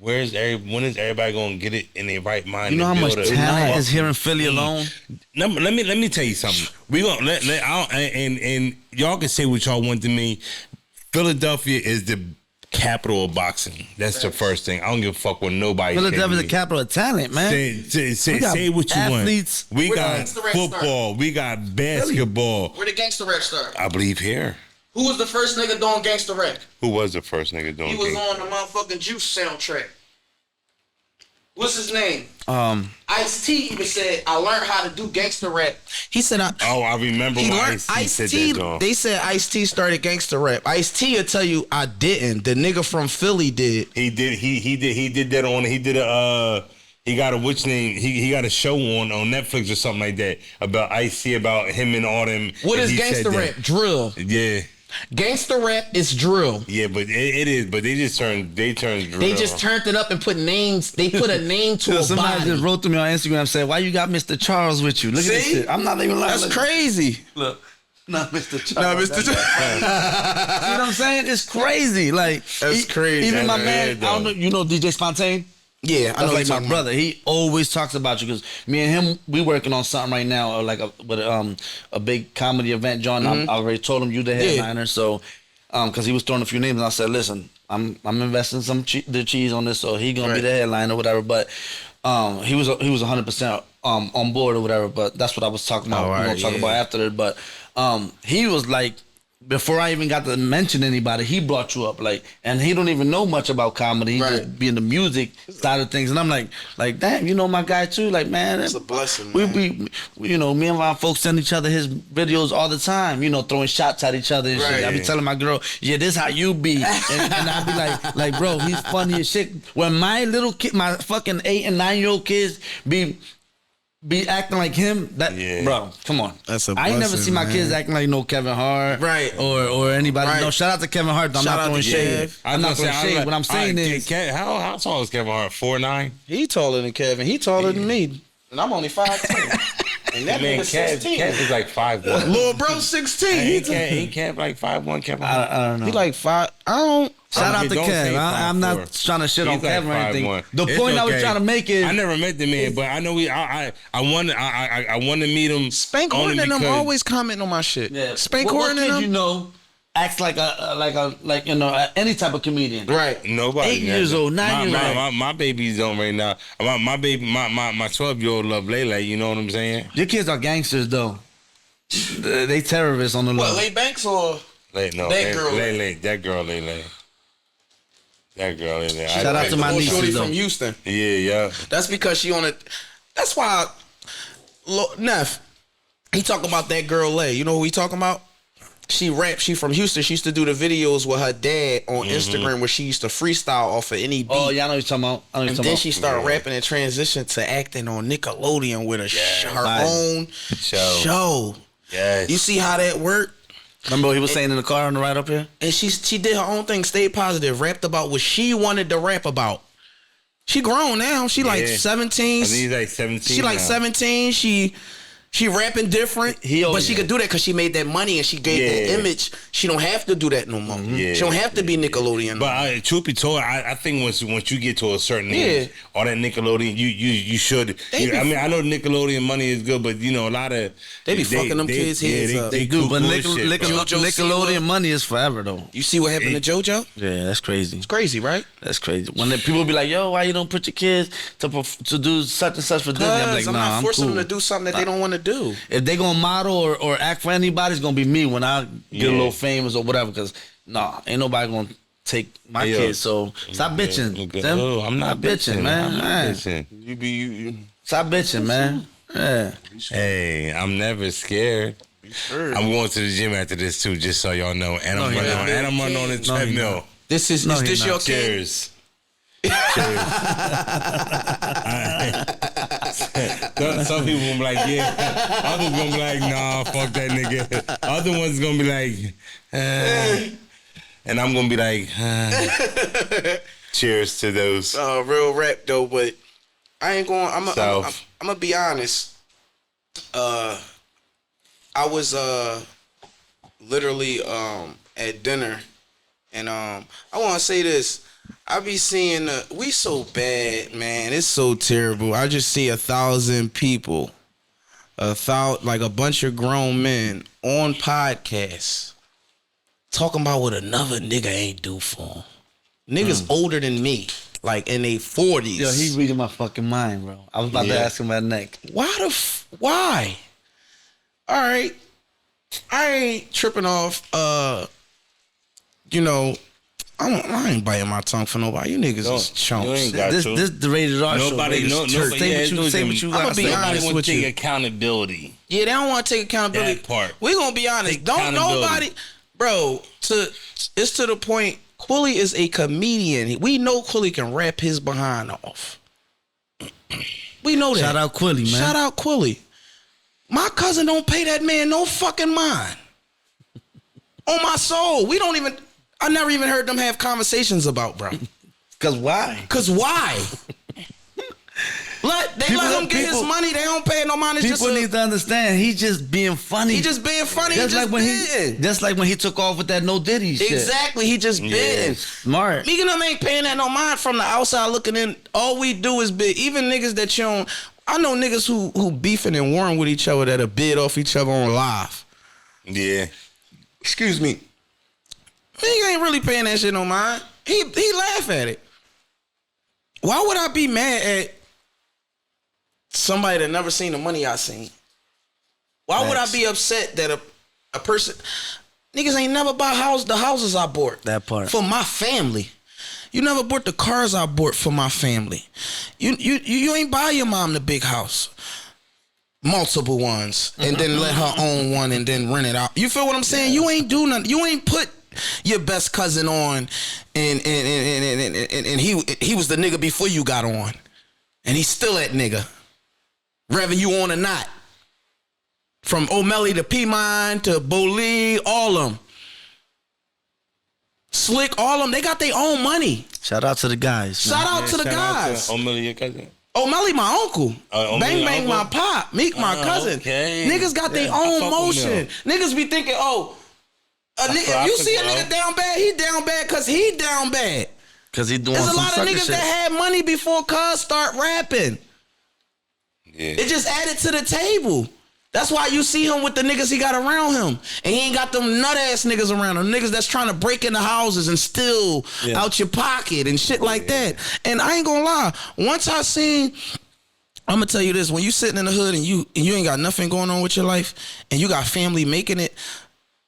When is everybody gonna get it in their right mind?
You know how
to
much
build a-
talent is here in Philly alone?
Let me tell you something. We gonna and y'all can say what y'all want to me. Philadelphia is the capital of boxing. That's the first thing. I don't give a fuck what nobody.
Philadelphia's the capital of talent, man.
Say what you
athletes.
want. We
Where the
got
gangster rap
football. We got basketball.
Where the gangster rap start?
I believe here.
Who was the first nigga doing gangster rap?
Who was the first nigga doing?
He was
gangsta?
on the motherfucking Juice soundtrack. What's his name? Ice-T even said, I learned how to do gangster rap. He said,
I remember
he
when
learned
Ice-T said that, though.
They said Ice-T started gangster rap. Ice-T will tell you I didn't. The nigga from Philly did.
He did that on. He did a. He got a which name? He got a show on Netflix or something like that about Ice-T, about him and all them.
What
and
is
he said
gangster
that.
rap? Drill.
Yeah.
Gangster rap is drill.
Yeah, but it is. But they turned drill.
They just turned it up and put names. They put a name to a
Somebody
body.
just wrote to me on Instagram and said, "Why you got Mr. Charles with you? Look at this
See?
shit. I'm not even lying.
That's
Look.
crazy.
Look, not Mr. Charles.
No, Mr.
You know what I'm saying? It's crazy. Like
That's crazy.
Even my
That's
man,
weird,
I don't know. You know DJ Spontaine?
Yeah, I know.
That's like
he's
my
talking
brother. He always talks about you because me and him, we working on something right now, like with a big comedy event. John, I already told him you the headliner, so because he was throwing a few names, and I said, listen, I'm investing the cheese on this, so he gonna be the headline or whatever. But he was 100% on board or whatever. But that's what I was talking about. We're gonna talk about after that. But he was like, before I even got to mention anybody, he brought you up, like, and he don't even know much about comedy. He just be in the music side of things, and I'm like, damn, you know my guy too, like, man,
it's a blessing.
We you know, me and my folks send each other his videos all the time, you know, throwing shots at each other and shit. I be telling my girl, yeah, this how you be, and I be like, bro, he's funny as shit. When my little kid, my fucking 8 and 9-year-old kids be acting like him, bro, come on.
That's a
I ain't never seen my kids acting like no Kevin Hart, or anybody. No, shout out to Kevin Hart. I'm not throwing shade. I'm not throwing shade. What I'm saying is,
how tall is Kevin Hart? 4'9"?
He taller than Kevin. He taller than me, and I'm only 5'10". And that
man, Kev is like 5'1".
Little bro 16.
He Kev like 5'1". Kevin Hart.
I don't know.
He like 5. I don't.
Shout out to Kev. I'm not trying to shit on Kevin or anything. The point I was trying to make is,
I never met the man, but I know I want to meet him.
Spank Horton and them always comment on my shit.
Yeah.
Spank Horton and them,
you know, acts like you know, any type of comedian.
Right.
Nobody.
8 years old, 9 years old.
My babies don't right now. My baby, my 12-year-old love Lele. You know what I'm saying?
Your kids are gangsters though. They terrorists on the low.
What, Lay Banks or
that girl Lele. That girl in there.
Shout out to my nieces
from Houston.
Yeah.
That's because she on it. That's why, Neff, he talking about that girl Lay. You know who he talking about? She rap. She from Houston. She used to do the videos with her dad on Instagram where she used to freestyle off of any beat.
Oh, yeah, I know what you're talking about.
And then she started rapping and transitioned to acting on Nickelodeon with her own show.
Yes.
You see how that worked?
Remember what he was saying in the car on the ride up here?
And she did her own thing, stayed positive, rapped about what she wanted to rap about. She grown now. She like 17.
I think he's like 17.
She like 17. She rapping different, but she could do that because she made that money and she gave that image. She don't have to do that no more. She don't have to be Nickelodeon.
But truth be told, I think once you get to a certain age, all that Nickelodeon, you should. I mean, I know Nickelodeon money is good, but you know a lot of
they be fucking them kids' heads up.
They do, but Nickelodeon money is forever though.
You see what happened to JoJo?
Yeah, that's crazy.
It's crazy, right?
That's crazy. When people be like, "Yo, why you don't put your kids to do such and such for Disney?" I'm like, "Nah, I'm
not forcing
cool.
them to do something that they don't want to do."
If they gonna model or act for anybody, it's gonna be me when I get a little famous or whatever. Cause ain't nobody gonna take my kids. So stop bitching.
Oh, I'm not bitching,
man.
I'm not bitching.
You
stop bitching, man. Yeah.
Hey, I'm never scared. Sure. I'm going to the gym after this too, just so y'all know. And I'm running on the treadmill.
This is this your kid?
Cheers. Some people gonna be like, yeah. Others gonna be like, nah, fuck that nigga. Other ones gonna be like, and I'm gonna be like, cheers to those.
Real rap though, but I ain't going. I'm gonna be honest. I was literally at dinner, and I want to say this. I be seeing we so bad, man. It's so terrible. I just see 1,000 people, like a bunch of grown men on podcasts talking about what another nigga ain't do for them. Niggas older than me, like in their 40s.
Yo, he reading my fucking mind, bro. I was about to ask him about neck.
Why? All right, I ain't tripping off. You know. I ain't biting my tongue for nobody. You niggas is chumps.
This the rated R show.
Nobody.
Say what you
I'm gonna be honest with you.
Take accountability.
Yeah, they don't want to take accountability.
That part.
We gonna be honest. Don't nobody, bro. It's to the point. Quilly is a comedian. We know Quilly can rap his behind off. We know that.
Shout out Quilly, man.
Shout out Quilly. My cousin don't pay that man no fucking mind. On my soul, we don't even. I never even heard them have conversations about, bro.
Cause why?
Let him get his money. They don't pay no mind.
People need to understand. He's just being funny.
Just
like when he took off with that No Diddy shit.
Exactly. He just bidding.
Smart.
Me and them ain't paying that no mind from the outside looking in. All we do is bid. Even niggas that you don't. I know niggas who beefing and warring with each other that'll bid off each other on live.
Yeah.
Excuse me. Nigga ain't really paying that shit no mind. He laugh at it. Why would I be mad at somebody that never seen the money I seen? Why would I be upset that a person... Niggas ain't never bought the houses I bought.
That part.
For my family. You never bought the cars I bought for my family. You ain't buy your mom the big house. Multiple ones. And then let her own one and then rent it out. You feel what I'm saying? You ain't do nothing. You ain't put your best cousin on and he was the nigga before you got on. And he's still that nigga. Whether you on or not. From O'Malley to P-Mine to Bolee, all of them. Slick, all of them. They got their own money.
Shout out to the guys.
Shout out to the guys.
O'Malley, your cousin.
O'Malley, my uncle. Bang Bang,
uncle?
my pop. Meek, my cousin.
Okay.
Niggas got their own motion. Niggas be thinking, if you see a nigga down bad, he down bad because he down bad.
Because he doing
There's a
some
lot of
sucker
niggas
shit.
that had money before cuz start rapping.
Yeah.
It just added to the table. That's why you see him with the niggas he got around him. And he ain't got them nut ass niggas around him. Niggas that's trying to break into houses and steal out your pocket and shit like that. And I ain't gonna lie. Once I seen, I'm gonna tell you this, when you sitting in the hood and you ain't got nothing going on with your life and you got family making it,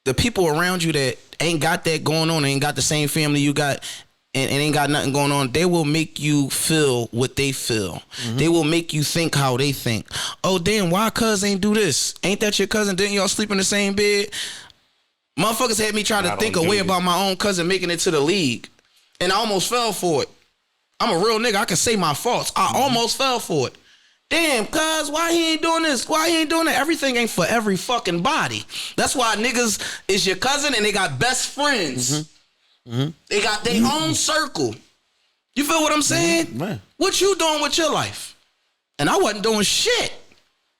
the people around you that ain't got that going on, ain't got the same family you got, and ain't got nothing going on, they will make you feel what they feel. Mm-hmm. They will make you think how they think. Oh, damn, why cuz ain't do this? Ain't that your cousin? Didn't y'all sleep in the same bed? Motherfuckers had me try to think a way about my own cousin making it to the league. And I almost fell for it. I'm a real nigga. I can say my faults. I almost fell for it. Damn, cuz, why he ain't doing this? Why he ain't doing that? Everything ain't for every fucking body. That's why niggas is your cousin and they got best friends. Mm-hmm. Mm-hmm. They got their own circle. You feel what I'm saying?
Mm-hmm.
What you doing with your life? And I wasn't doing shit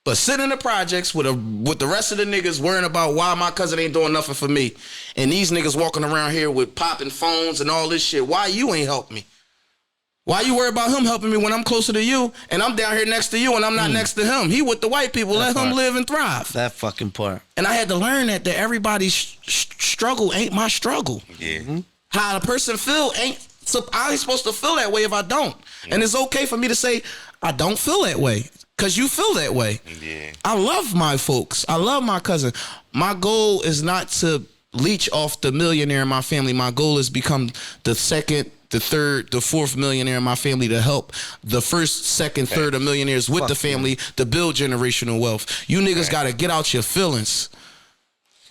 but sitting in the projects with the rest of the niggas worrying about why my cousin ain't doing nothing for me. And these niggas walking around here with popping phones and all this shit. Why you ain't help me? Why you worry about him helping me when I'm closer to you and I'm down here next to you and I'm not next to him? He with the white people. Let him live and thrive.
That fucking part.
And I had to learn that everybody's struggle ain't my struggle.
Yeah.
Mm-hmm.
How the person feel I ain't supposed to feel that way if I don't. Yeah. And it's okay for me to say I don't feel that way because you feel that way.
Yeah. I
love my folks. I love my cousin. My goal is not to leech off the millionaire in my family. My goal is become the second, the third, the fourth millionaire in my family to help the first, second, third of millionaires with the family to build generational wealth. You niggas got to get out your feelings.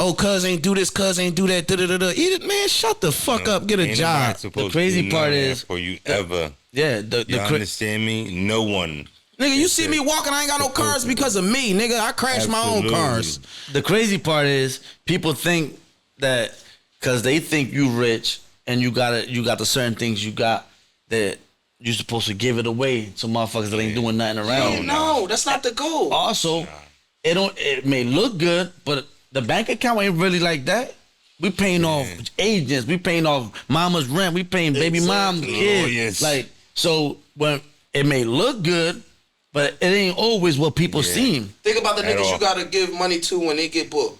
Oh, cuz ain't do this, cuz ain't do that, da-da-da-da. Man, shut the fuck up, get a job.
The crazy part is...
For you ever.
Yeah.
You understand me? No one.
Nigga, you see me walking, I ain't got no cars because of me, nigga. I crashed my own cars.
The crazy part is people think that because they think you rich and you got the certain things you got that you're supposed to give it away to motherfuckers that ain't doing nothing around.
No, that's not the goal.
Also, it may look good, but the bank account ain't really like that. We paying off agents. We paying off mama's rent. We paying baby mom's kids. Like, so when it may look good, but it ain't always what people seem.
Think about the niggas you gotta give money to when they get booked.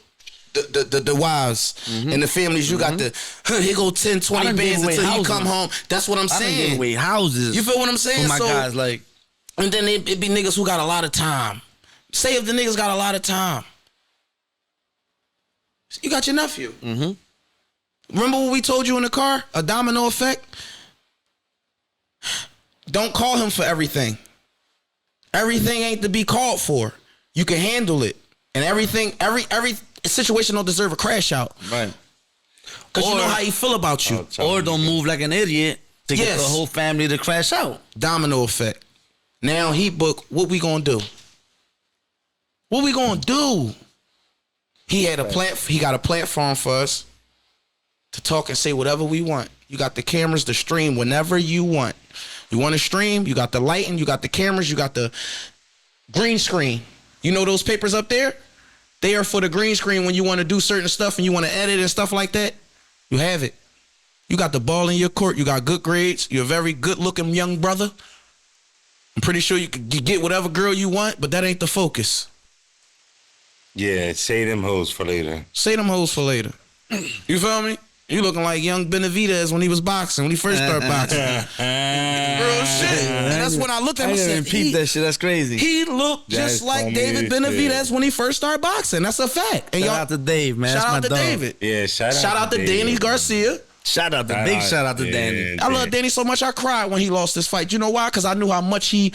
The wives and the families you got here go 10, 20 bands until you come home. That's what I'm saying.
I done gave away houses.
You feel what I'm saying?
For my guys, like,
and then it be niggas who got a lot of time. Say if the niggas got a lot of time. You got your nephew. Remember what we told you in the car? A domino effect? Don't call him for everything. Everything ain't to be called for. You can handle it. And everything, every situation don't deserve a crash out.
Right.
Because you know how he feel about you.
Or don't move like an idiot to get the whole family to crash out.
Domino effect. Now he booked, what we gonna do? What we gonna do? He got a platform for us to talk and say whatever we want. You got the cameras to stream whenever you want. You want to stream? You got the lighting, you got the cameras, you got the green screen. You know those papers up there? They are for the green screen when you want to do certain stuff and you want to edit and stuff like that. You have it. You got the ball in your court. You got good grades. You're a very good-looking young brother. I'm pretty sure you get whatever girl you want, but that ain't the focus.
Yeah, say them hoes for later.
Say them hoes for later. You feel me? You looking like young Benavidez when he was boxing, when he first started boxing. Real shit. And that's when I looked at him and said,
repeat that shit. That's crazy.
He looked just like David Benavidez when he first started boxing. That's a fact. And
shout out to Dave, man.
Shout
That's
out
my
to
dog.
David.
Yeah, shout
out to Danny Garcia.
Shout out to Danny.
I love Danny so much. I cried when he lost this fight. You know why? Because I knew how much he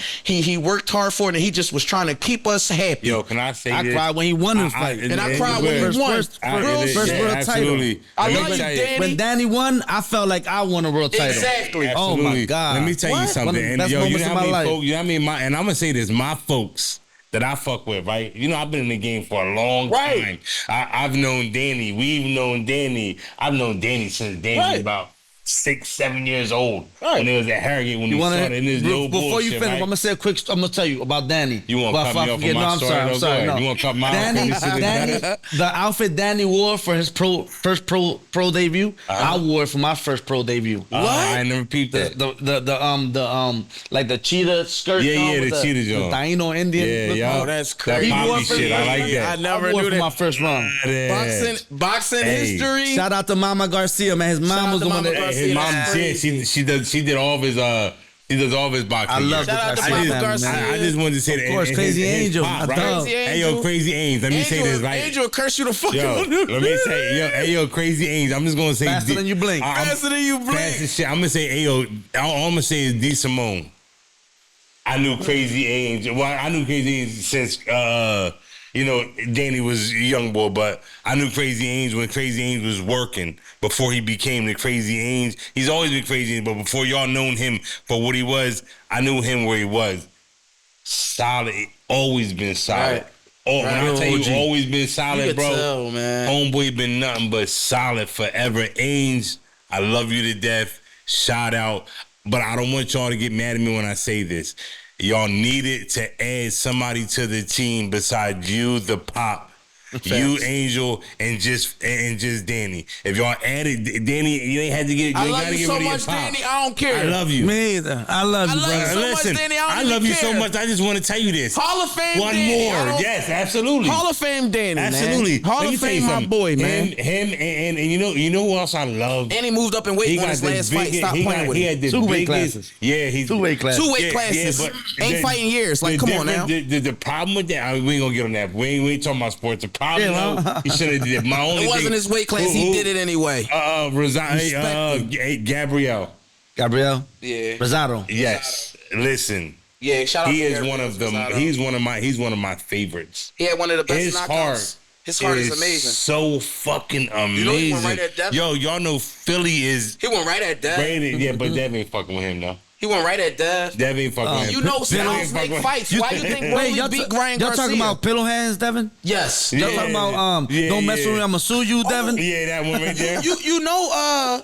worked hard for it, and he just was trying to keep us happy.
Yo, can I say
I
this?
cried when he won the fight.
And I cried when he won.
First world title.
I love you, Danny.
When Danny won, I felt like I won a world title.
Exactly.
Oh my God.
Let me tell you something.
One of the
And
best
yo, you
moments
know
of
how
my
many
life.
folks, you know what I mean? And I'm gonna say this, my folks that I fuck with, right? You know, I've been in the game for a long time. I've known Danny. We've known Danny. I've known Danny since Danny was about 6, 7 years old. When it was at Harrogate when he started in his little
Before
bullshit,
you finish,
right?
I'm gonna say a quick. I'm gonna tell you about Danny.
You want to cut me off of my story?
I'm sorry. No.
You want to cut my
Danny, the outfit Danny wore for his first pro debut, I wore it for my first pro debut.
What? I never peeped that.
The like the cheetah skirt.
Yeah, the cheetah joint.
The Taino Indian.
Yeah,
Oh, that's crazy.
That
He wore
poppy
for
shit. I like that.
I never
wore
knew
it for
that.
my first run.
Boxing history.
Shout out to Mama Garcia, man. His mom was the one that.
His mom, she did all of his he does all of his boxing.
I love
Shout out to
Garcia,
Mama Garcia.
I just wanted to say that.
Of course, Crazy Angel.
Pop,
I
right?
love.
Hey yo, Crazy Angel. Let me say this, right?
Angel will curse you the fuck
Yo,
out.
let me say, yo, Crazy Angel. I'm just gonna say
Faster than you blink.
Faster than you blink.
Fast as shit. I'm gonna say, hey yo, all I'm gonna say is D Simone. I knew Crazy Angel. Well, I knew Crazy Angel since Danny was a young boy, but I knew Crazy Angel when Crazy Angel was working before he became the Crazy Angel. He's always been Crazy Angel, but before y'all known him for what he was, I knew him where he was. Solid, always been solid.
Right.
Oh, when I tell you, always been
You
solid,
can
bro.
tell, man.
Homeboy been nothing but solid forever. Ainge, I love you to death. Shout out. But I don't want y'all to get mad at me when I say this. Y'all needed to add somebody to the team besides you, the Pop, you, Angel, and just Danny. If y'all added Danny, you ain't had to get.
I
You
love
gotta
you
get
so
rid of your
much,
Pop.
Danny. I don't care.
I love you.
Me either. I love you,
I love
bro.
you so much,
Listen,
Danny. I
I
don't
love
even
you so
care.
much. I just want to tell you this.
Hall of Fame
One
Danny.
more. Yes, absolutely.
Hall of Fame Danny,
Absolutely.
man. Hall
Let me
of
tell you
Fame, my
something.
boy, man.
Him and you know who else I love?
And he moved up in weight on his last fight. Stop playing with
He
him.
had the
2 weight
biggest-
classes.
Yeah, he's
2 weight classes.
2 weight classes.
but
Ain't fighting years. Like, come on now.
The problem with that, we ain't gonna get on that. We ain't talking about sports. The problem,
Yeah,
though, he should have did it. My only
It wasn't
thing,
his weight class. He did it anyway.
Gabrielle.
Gabriel.
Yeah.
Rosado.
Yes. Listen.
Yeah, shout out
He
to
is
Gabriel
one of them.
Rosado.
He's one of my favorites.
He had one of the best
His
knockouts.
heart.
His heart is amazing.
So fucking amazing.
You know he went right at Dev?
Yo, y'all know Philly is
He went right at Dev.
rated. Yeah, but Dev ain't fucking with him though.
He went right at Dev.
Dev ain't fucking with him.
You know
Dev
styles
ain't
make
fucking with-
fights. Why you think Rolly
y'all
beat
ta-
Ryan
y'all
Garcia?
talking about pillow hands, Devin?
Yes.
Y'all talking about
Yeah,
don't mess
yeah.
with me, I'ma sue you, Devin?
Yeah, that one right there.
You know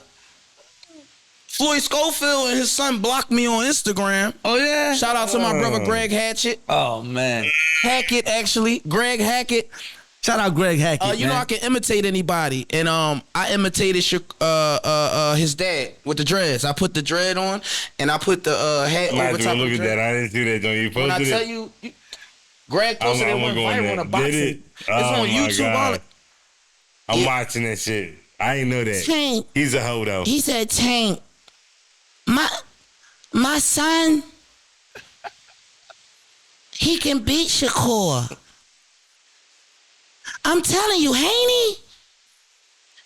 Floyd Schofield and his son blocked me on Instagram.
Oh yeah.
Shout out to my brother Greg Hatchett.
Oh man.
Hackett, actually. Greg Hackett.
Shout out Greg Hackett.
You know I can imitate anybody. And I imitated his dad with the dreads. I put the dread on and I put the hat
I might
over
have
top
to
of
look
the
at that.
dread.
I didn't see that. Don't you
When I
posted
tell
it?
you, Greg posted it,
I'm
went
gonna go on
viral on
there.
a boxing.
Did it?
It's on
Oh, my
YouTube. All
God.
it.
I'm watching that shit. I ain't know that.
Tank.
He's a hoe though.
He said, Tank, my son, he can beat Shakur. I'm telling you, Haney,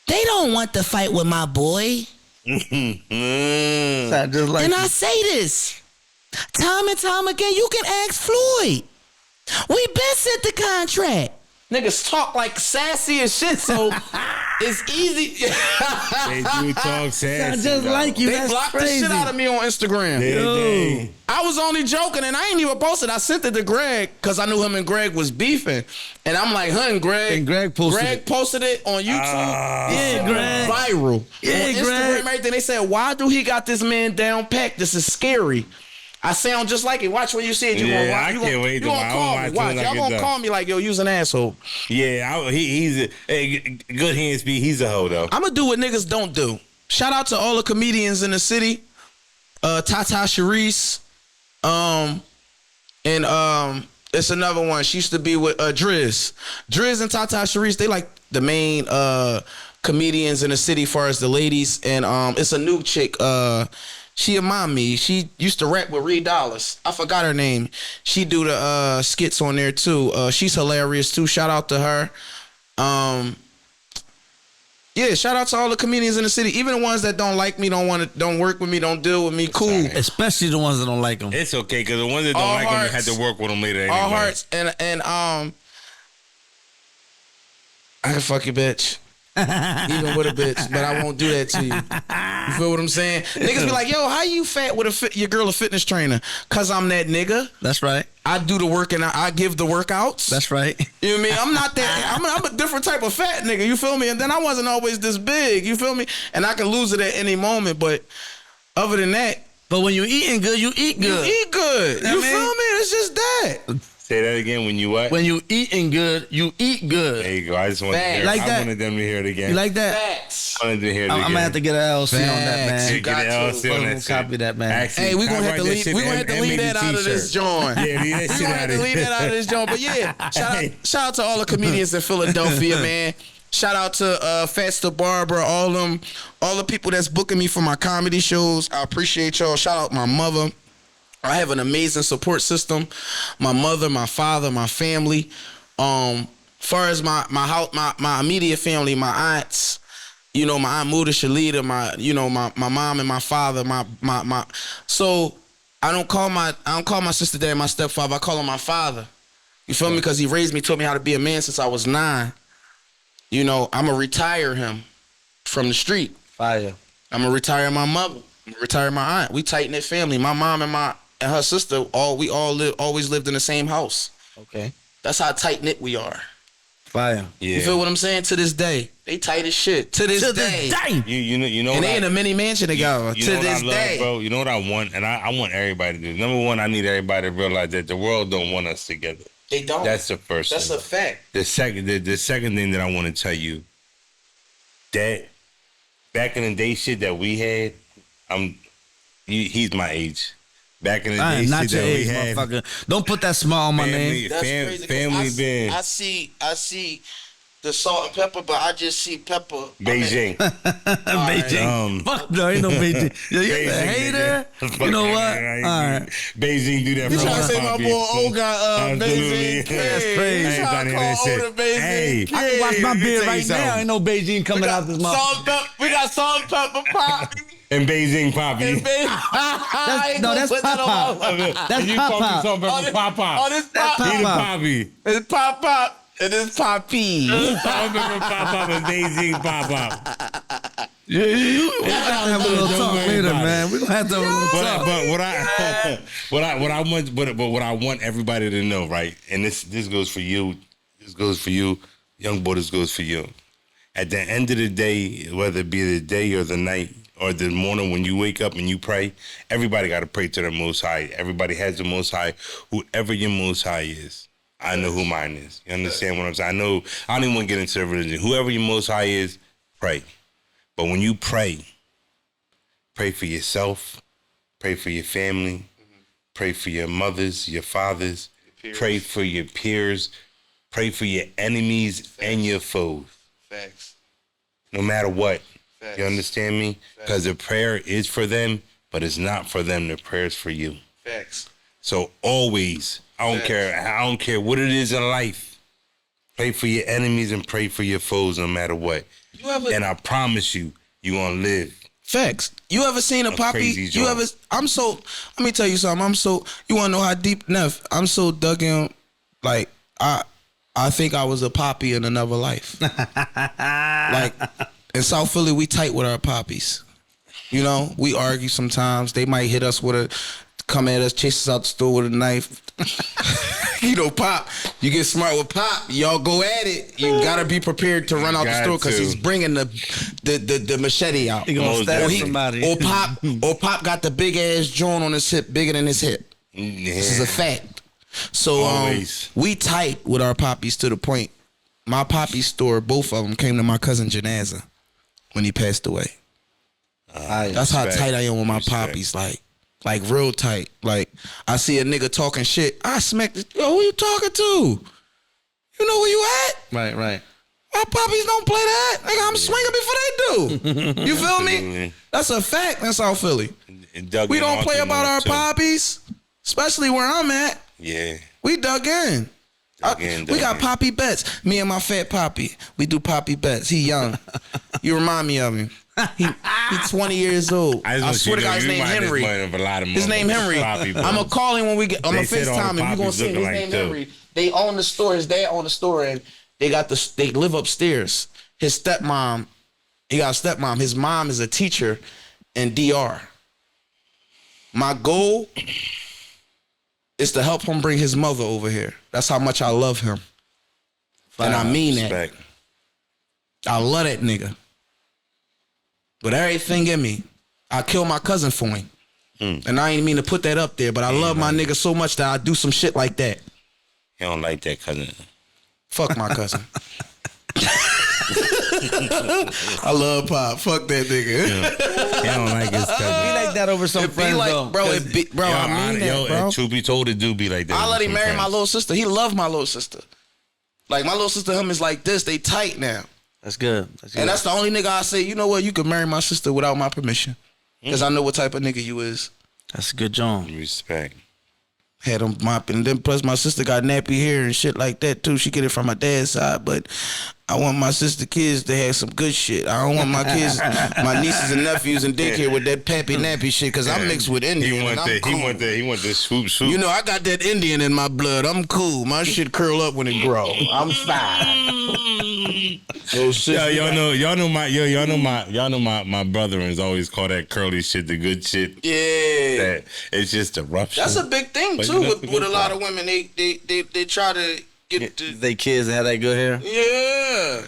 they don't want to fight with my boy.
Just like
And I say this time and time again. You can ask Floyd. We been sent the contract.
Niggas talk like sassy as shit, so it's easy.
They do talk sassy.
just
though.
like you.
They
That's
blocked
crazy.
the shit out of me on Instagram.
They-
I was only joking, and I ain't even posted. I sent it to Greg because I knew him and Greg was beefing, and I'm like, "Hun, Greg."
And Greg posted it.
on YouTube.
Yeah, Greg.
Viral.
Yeah,
on Instagram,
Greg.
everything. They said, "Why do he got this man down packed? This is scary." I sound just like it. Watch when you see it. You
Yeah,
gonna,
I
you
can't
gonna,
wait
you
to
gonna
watch.
call
I'm
me.
watching
Watch,
like
y'all
it's
gonna
done.
call me like, "Yo, you's an asshole."
Yeah, he's a good hand speed. He's a hoe though.
I'm gonna do what niggas don't do. Shout out to all the comedians in the city. Tata Sharice, and It's another one. She used to be with Driz. Driz and Tata Sharice, they like the main comedians in the city far as the ladies. And it's a new chick. She a mommy. She used to rap with Reed Dollars. I forgot her name. She do the skits on there too. She's hilarious too. Shout out to her. Yeah, shout out to all the comedians in the city, even the ones that don't like me, don't work with me, don't deal with me. Cool,
especially the ones that don't like them.
It's okay because the ones that don't like them, you had to work with them later. Anyway.
All hearts and I can fuck your bitch. Even with a bitch, but I won't do that to you. You feel what I'm saying? Niggas be like, yo, how you fat with your girl a fitness trainer? Cause I'm that nigga.
That's right.
I do the work and I give the workouts.
That's right.
You know what I mean? I'm not that. I'm a different type of fat nigga. You feel me? And then I wasn't always this big. You feel me? And I can lose it at any moment. But other than that,
but when you eating good, you eat good.
You eat good. You feel me? It's just that.
Say that again. When you what?
When you eating good, you eat good.
There you go. I just wanted to hear.
Like
I wanted them to hear it again.
You like that?
Facts.
I wanted to hear it again.
I'm gonna have to get an LC on that, man.
You got
get an LC on that.
Copy that, man.
Hey, we gonna have to leave. We gonna have to leave that out of this joint.
Yeah, leave that shit out of
leave that out of this joint. But yeah, shout out to all the comedians in Philadelphia, man. Shout out to Fats Barbara, all the people that's booking me for my comedy shows. I appreciate y'all. Shout out my mother. I have an amazing support system. My mother, my father, my family. Far as my house, my immediate family, my aunts, you know, my aunt Muda Shalita, my mom and my father, my so I don't call my sister dad, my stepfather, I call him my father. You feel me? Because he raised me, taught me how to be a man since I was 9. You know, I'ma retire him from the street.
Fire.
I'ma retire my mother. I'ma retire my aunt. We tight-knit family. My mom and her sister, always lived in the same house.
Okay.
That's how tight-knit we are.
Fire.
Yeah. You feel what I'm saying? To this day. They tight as shit. To this day.
You know.
And they in a mini mansion together. To this day.
Bro, you know what I want? And I want everybody to do. Number one, I need everybody to realize that the world don't want us together.
They don't.
That's the first
That's
thing.
a fact.
The second thing that I want to tell you, that back in the day shit that we had, he's my age. Back in the day
not
shit
your
that
age,
we had.
motherfucker. Don't put that smile on my name.
That's crazy.
Family
I see the salt and pepper, but I just see pepper.
Beijing.
Beijing. Fuck no, ain't no Beijing. Yo, you a hater? You know what? All right.
Beijing do that for
You trying to say my boy old got
Absolutely.
Beijing?
That's crazy.
You trying to call older Beijing?
Hey,
I can wash my
let me
beard
tell you
right now.
something.
Ain't no Beijing coming out this mouth.
We got salt and pepper pop.
And Beijing Poppy.
That's Pop. That's
You
Pop
call me
Pop.
something
Oh,
Pop Pop.
Oh, this pop.
That's
He the
Pop.
Poppy.
It's pop pop. It is poppy.
Pop Pop and Beijing Pop Pop.
Yeah, we're gonna have a little talk later, man. We're gonna have to have a little talk.
But what I want everybody to know, right? And this goes for you. This goes for you, young boy. This goes for you. At the end of the day, whether it be the day or the night or the morning when you wake up and you pray, everybody got to pray to the Most High. Everybody has the Most High. Whoever your Most High is, I know who mine is. You understand what I'm saying? I don't even want to get into the religion. Whoever your Most High is, pray. But when you pray for yourself, pray for your family, pray for your mothers, your fathers, pray for your peers, pray for your enemies and your foes.
Facts.
No matter what.
Facts.
You understand me? Because the prayer is for them, but it's not for them. The prayer is for you.
Facts.
So always, I don't care what it is in life. Pray for your enemies and pray for your foes no matter what. And I promise you, you're gonna live.
Facts. You ever seen a poppy?
crazy
You
joint.
ever? Let me tell you something. You wanna know how deep enough? I'm so dug in. Like I think I was a poppy in another life. Like in South Philly, we tight with our poppies. You know, we argue sometimes. They might hit us come at us, chase us out the store with a knife. You know, Pop, you get smart with Pop, y'all go at it. You gotta be prepared to run out the store because he's bringing the machete out.
He gonna stab somebody.
Or Pop got the big ass joint on his hip, bigger than his hip.
Yeah.
This is a fact. So we tight with our poppies to the point. My poppy store, both of them came to my cousin Janaza when he passed away. That's how tight I am with my poppies. Like, Like real tight. Like I see a nigga talking shit, I smack the, yo, who you talking to? You know where you at?
Right.
Our poppies don't play that. Nigga, I'm swinging before they do. You feel me? That's a fact. That's South Philly. We don't play about our poppies, especially where I'm at.
Yeah.
We dug in. We got Poppy Betts. Me and my fat Poppy. We do Poppy Betts. He young. You remind me of him. He 20 years old. I swear to God, his name Henry. His name Henry. I'm gonna call him when we get. I'm gonna FaceTime him. You gonna see his name Henry. They own the store. His dad own the store, and they live upstairs. His stepmom, he got a stepmom. His mom is a teacher in DR. My goal is to help him bring his mother over here. That's how much I love him. And I mean that. I love that nigga. With everything in me, I kill my cousin for him. And I ain't mean to put that up there, but I love my nigga so much that I do some shit like that.
He don't like that cousin.
Fuck my cousin. I love Pop. Fuck that nigga.
He don't like his cousin.
Be like that over some friends,
like,
though.
bro, I mean that, bro.
Truth be told, it do be like that.
I let him marry my little sister. He loved my little sister. Like, my little sister, him is like this. They tight now.
That's good.
And that's the only nigga I say, you know what, you could marry my sister without my permission. Because I know what type of nigga you is.
That's a good job.
Respect.
Had him mopping. And then plus my sister got nappy hair and shit like that too. She get it from my dad's side. But I want my sister kids to have some good shit. I don't want my kids, my nieces and nephews in daycare with that pappy nappy shit. Because I'm mixed with Indian. He want
the swoop.
You know, I got that Indian in my blood. I'm cool. My shit curl up when it grow. I'm fine.
Y'all know my brother-ins always call that curly shit the good shit.
Yeah.
It's just a rough shit.
That's a big thing too with a lot of women. They try to get
they kids that have that good hair.
Yeah.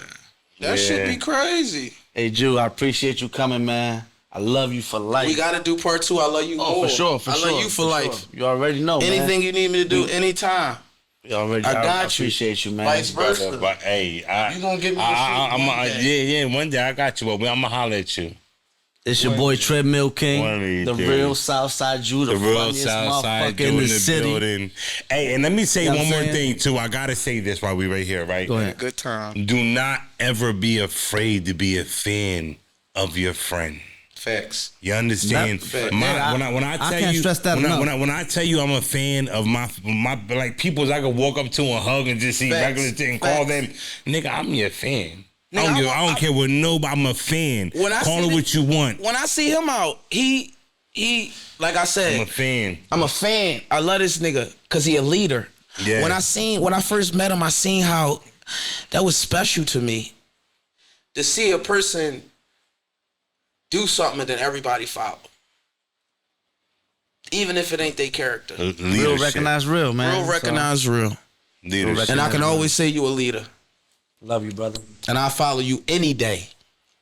That should be crazy.
Hey, Ju, I appreciate you coming, man. I love you for life.
We gotta do part 2. I love you more.
For sure.
I love you for life.
Sure. You already know,
anything
man.
you need me to do, anytime.
I appreciate you, man.
Vice versa.
But hey,
you gonna give me a shit?
One day I got you, but I'm gonna holler at you.
It's your boy Treadmill King, the real SouthSideJu, the real SouthSideJu in the city.
Building. Hey, and let me say one more thing too. I gotta say this while we right here, right?
Go ahead.
Good time.
Do not ever be afraid to be a fan of your friend.
Facts.
You understand? When I tell you I'm a fan of my like peoples I can walk up to and hug and just see regular thing and call them, nigga, I'm your fan. I don't care what nobody. I'm a fan. Call it what you want.
When I see him out, he like I said, I'm a fan. I love this nigga because he a leader. Yeah. When I first met him, I seen how that was special to me. To see a person do something and then everybody follow. Even if it ain't their character.
Real recognize real, man.
Real recognize real.
Leadership.
And I can always say you a leader.
Love you, brother.
And I'll follow you any day.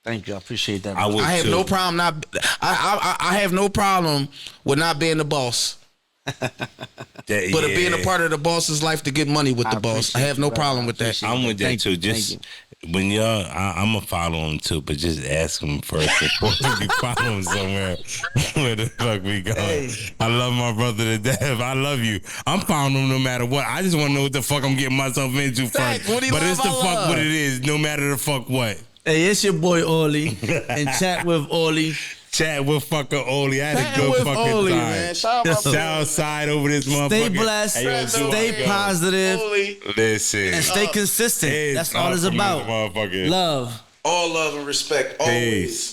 Thank you. I appreciate that.
I have no problem I have no problem with not being the boss. But being a part of the boss's life to get money with the boss. I have no problem with that.
I'm with that too. Just when y'all, I'm gonna follow him too, but just ask him first before we follow him somewhere. Where the fuck we going? Hey. I love my brother to death. I love you. I'm following him no matter what. I just want to know what the fuck I'm getting myself into first. But it's the fuck what it is, no matter the fuck what.
Hey, it's your boy Oli, and chat with Oli.
Chat with fucking Oli. I had a good fucking
Oli,
time.
Man. Shout out
Southside over this motherfucker.
Stay blessed.
Hey,
stay positive.
Oli.
Listen.
And stay consistent. That's all it's about. Love.
All love and respect. Always.
Peace.